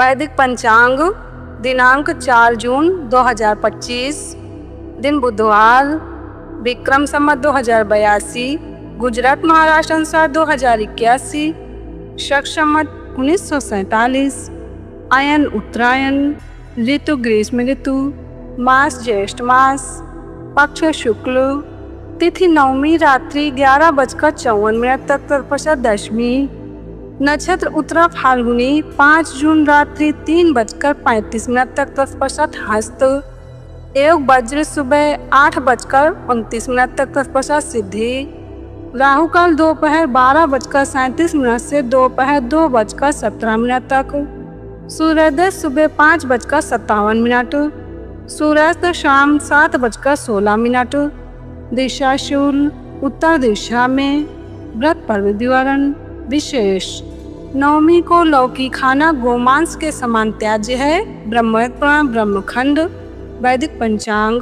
वैदिक पंचांग दिनांक 4 जून 2025, दिन बुधवार, विक्रम संवत 2082, गुजरात महाराष्ट्र अनुसार 2081, शक संवत 1947, अयन उत्तरायण, ऋतु ग्रीष्म ऋतु, मास ज्येष्ठ मास, पक्ष शुक्ल, तिथि नवमी रात्रि 11:54 तक तत्पश्चात दशमी, नक्षत्र उत्तरा फाल्गुनी 5 जून रात्रि 3:35 तक तत्पश्चात हस्त, योग वज्र सुबह 8:29 तक तत्पश्चात सिद्धि, राहु काल दोपहर 12:37 से दोपहर 2:17 तक, सूर्योदय सुबह 5:57, सूर्यास्त शाम 7:16, दिशा शूल, उत्तर दिशा में, व्रत पर्व विवरण विशेष। नवमी को लौकी खाना गोमांस के समान त्याज्य है। ब्रह्मवेद पुराण ब्रह्मखंड। वैदिक पंचांग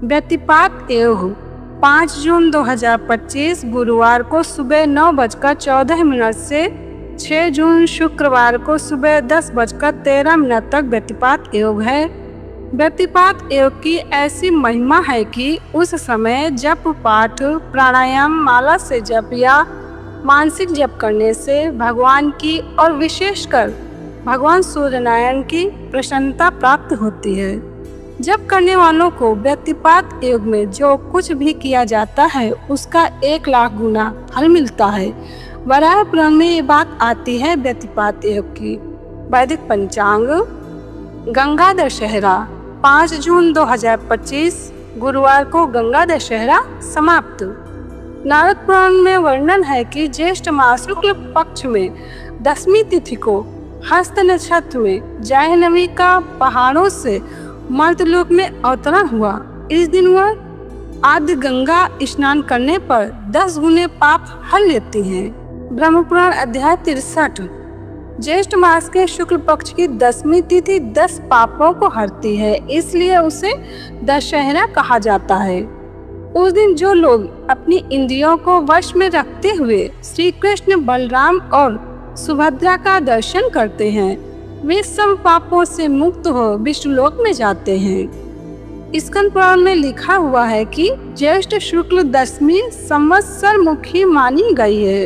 व्यतिपात एवं 5 जून 2025 गुरुवार को सुबह 9:14 से 6 जून शुक्रवार को सुबह 10:13 तक व्यतिपात योग है। व्यतिपात योग की ऐसी महिमा है कि उस समय जप पाठ प्राणायाम माला से जप या मानसिक जप करने से भगवान की और विशेषकर भगवान सूर्यनारायण की प्रसन्नता प्राप्त होती है। जप करने वालों को व्यतिपात योग में जो कुछ भी किया जाता है उसका 1 लाख गुना फल मिलता है। वराह पुराण में ये बात आती है व्यतिपात योग की। वैदिक पंचांग गंगा दशहरा 5 जून 2025 गुरुवार को गंगा दशहरा समाप्त। नारद पुराण में वर्णन है कि ज्येष्ठ मास शुक्ल पक्ष में 10वीं तिथि को हस्त नक्षत्र में जाह्नवी का पहाड़ों से मर्तलोक में अवतरण हुआ। इस दिन वह आद्य गंगा स्नान करने पर 10 गुने पाप हर लेती हैं। ब्रह्मपुराण अध्याय 63 ज्येष्ठ मास के शुक्ल पक्ष की 10वीं तिथि 10 पापों को हरती है, इसलिए उसे दशहरा कहा जाता है। उस दिन जो लोग अपनी इंद्रियों को वश में रखते हुए श्री कृष्ण, बलराम और सुभद्रा का दर्शन करते हैं वे सब पापों से मुक्त हो विष्णुलोक में जाते हैं। स्कंद पुराण में लिखा हुआ है कि ज्येष्ठ शुक्ल 10वीं संवत्सर मुखी मानी गई है।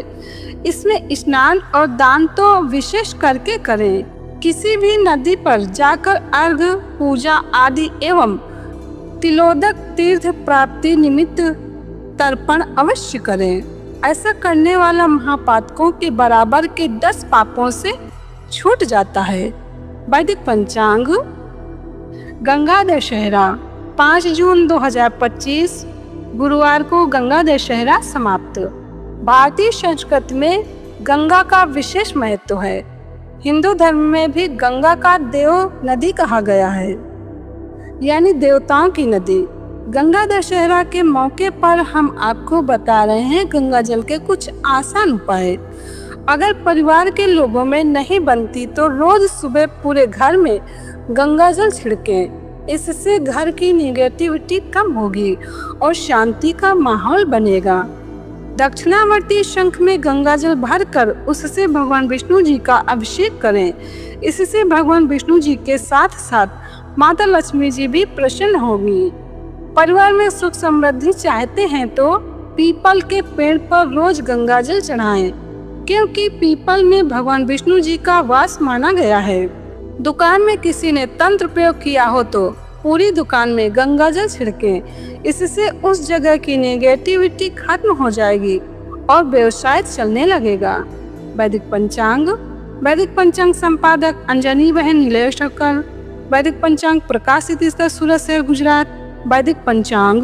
इसमें स्नान और दान तो विशेष करके करें। किसी भी नदी पर जाकर अर्घ, पूजा आदि एवं तिलोदक तीर्थ प्राप्ति निमित्त तर्पण अवश्य करें। ऐसा करने वाला महापातकों के बराबर के 10 पापों से छूट जाता है। वैदिक पंचांग गंगा दशहरा 5 जून 2025 गुरुवार को गंगा दशहरा समाप्त। भारतीय संस्कृति में गंगा का विशेष महत्व है। हिंदू धर्म में भी गंगा का देव नदी कहा गया है, यानी देवताओं की नदी। गंगा दशहरा के मौके पर हम आपको बता रहे हैं गंगा जल के कुछ आसान उपाय। अगर परिवार के लोगों में नहीं बनती तो रोज सुबह पूरे घर में गंगा जल छिड़कें। इससे घर की निगेटिविटी कम होगी और शांति का माहौल बनेगा। दक्षिणावर्ती शंख में गंगा जल भरकर उससे भगवान विष्णु जी का अभिषेक करें। इससे भगवान विष्णु जी के साथ साथ माता लक्ष्मी जी भी प्रसन्न होंगी। परिवार में सुख समृद्धि चाहते हैं तो पीपल के पेड़ पर रोज गंगा जल चढ़ाएं, क्योंकि पीपल में भगवान विष्णु जी का वास माना गया है। दुकान में किसी ने तंत्र प्रयोग किया हो तो पूरी दुकान में गंगा जल छिड़कें। इससे उस जगह की नेगेटिविटी खत्म हो जाएगी और व्यवसाय चलने लगेगा। वैदिक पंचांग संपादक अंजनी बहन नीलेश ठक्कर। वैदिक पंचांग प्रकाशित सूरत शहर गुजरात। वैदिक पंचांग